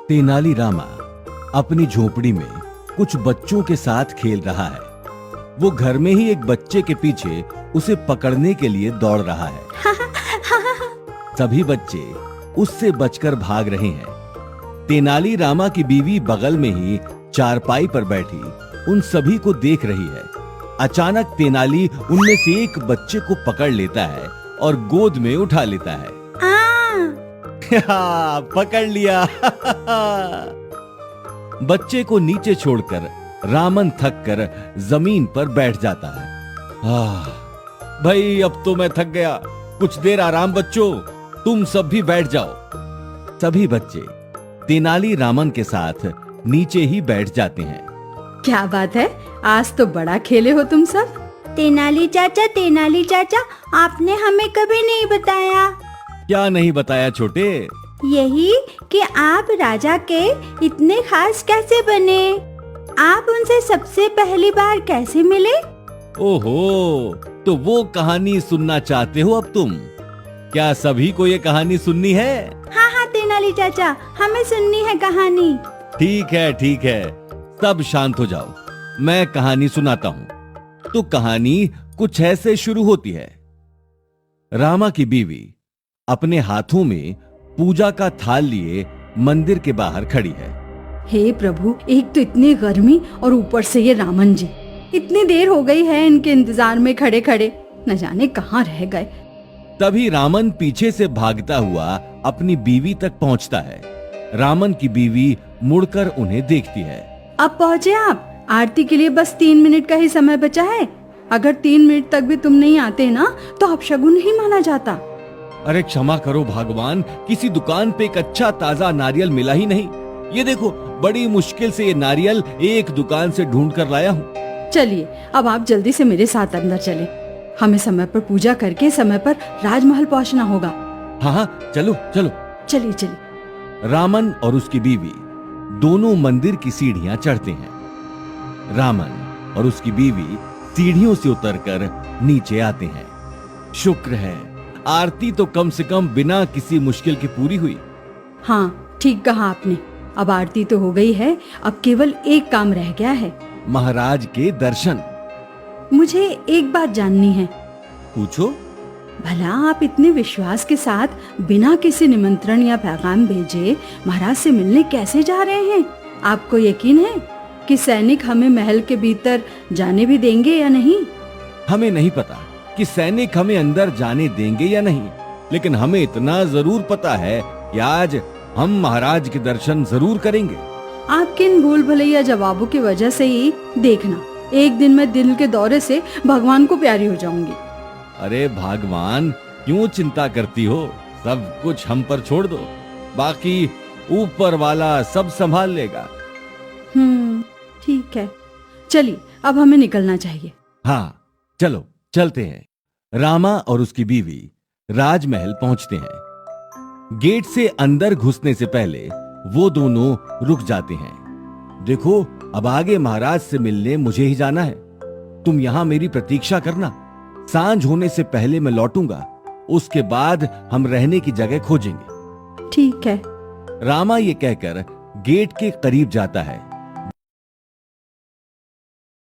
तेनाली रामा अपनी झोपड़ी में कुछ बच्चों के साथ खेल रहा है। वो घर में ही एक बच्चे के पीछे उसे पकड़ने के लिए दौड़ रहा है। सभी बच्चे उससे बचकर भाग रहे हैं। तेनाली रामा की बीवी बगल में ही चारपाई पर बैठी उन सभी को देख रही है। अचानक तेनाली उनमें से एक बच्चे को पकड़ लेता है और गोद में उठा लेता है। पकड़ लिया। बच्चे को नीचे छोड़कर रामन थक कर जमीन पर बैठ जाता है। भाई अब तो मैं थक गया, कुछ देर आराम बच्चों, तुम सब भी बैठ जाओ। सभी बच्चे तेनाली रामन के साथ नीचे ही बैठ जाते हैं। क्या बात है, आज तो बड़ा खेले हो तुम सब। तेनाली चाचा, आपने हमें कभी नहीं बताया। क्या नहीं बताया छोटे? यही कि आप राजा के इतने खास कैसे बने? आप उनसे सबसे पहली बार कैसे मिले? ओहो, तो वो कहानी सुनना चाहते हो अब तुम? क्या सभी को ये कहानी सुननी है? हाँ तेनाली चाचा, हमें सुननी है कहानी। ठीक है, सब शांत हो जाओ, मैं कहानी सुनाता हूँ। तो कहानी कुछ ऐसे शुरू होती है। रामा की बीवी अपने हाथों में पूजा का थाल लिए मंदिर के बाहर खड़ी है। हे प्रभु, एक तो इतनी गर्मी और ऊपर से ये रामन जी, इतनी देर हो गई है इनके इंतजार में खड़े खड़े, न जाने कहाँ रह गए। तभी रामन पीछे से भागता हुआ अपनी बीवी तक पहुंचता है। रामन की बीवी मुड़कर उन्हें देखती है। अब पहुँचे आप? आरती के लिए बस 3 मिनट का ही समय बचा है। अगर 3 मिनट तक भी तुम नहीं आते ना तो अपशगुन नहीं माना जाता। अरे क्षमा करो भगवान, किसी दुकान पे एक अच्छा ताजा नारियल मिला ही नहीं। ये देखो, बड़ी मुश्किल से ये नारियल एक दुकान से ढूंढ कर लाया हूँ। चलिए अब आप जल्दी से मेरे साथ अंदर चलें। हमें समय पर पूजा करके समय पर राजमहल पहुँचना होगा। हाँ, चलो। चलिए। रामन और उसकी बीवी दोनों मंदिर की सीढ़ियां चढ़ते हैं। रामन और उसकी बीवी सीढ़ियों से उतरकर नीचे आते हैं। शुक्र है, आरती तो कम से कम बिना किसी मुश्किल के पूरी हुई। हाँ, ठीक कहा आपने। अब आरती तो हो गई है, अब केवल एक काम रह गया है, महाराज के दर्शन। मुझे एक बात जाननी है। पूछो। भला आप इतने विश्वास के साथ बिना किसी निमंत्रण या पैगाम भेजे महाराज से मिलने कैसे जा रहे हैं? आपको यकीन है कि सैनिक हमें महल के भीतर जाने भी देंगे या नहीं? हमें नहीं पता कि सैनिक हमें अंदर जाने देंगे या नहीं, लेकिन हमें इतना जरूर पता है कि आज हम महाराज के दर्शन जरूर करेंगे। आपके इन भूल भुलैया जवाबों की वजह से ही देखना, एक दिन मैं दिल के दौरे से भगवान को प्यारी हो जाऊंगी। अरे भगवान, क्यों चिंता करती हो? सब कुछ हम पर छोड़ दो, बाकी ऊपर वाला सब संभाल लेगा। ठीक है, चलिए अब हमें निकलना चाहिए। हाँ, चलो चलते हैं। रामा और उसकी बीवी राजमहल पहुंचते हैं। गेट से अंदर घुसने से पहले वो दोनों रुक जाते हैं। देखो, अब आगे महाराज से मिलने मुझे ही जाना है। तुम यहां मेरी प्रतीक्षा करना, सांझ होने से पहले मैं लौटूंगा। उसके बाद हम रहने की जगह खोजेंगे। ठीक है। रामा ये कहकर गेट के करीब जाता है।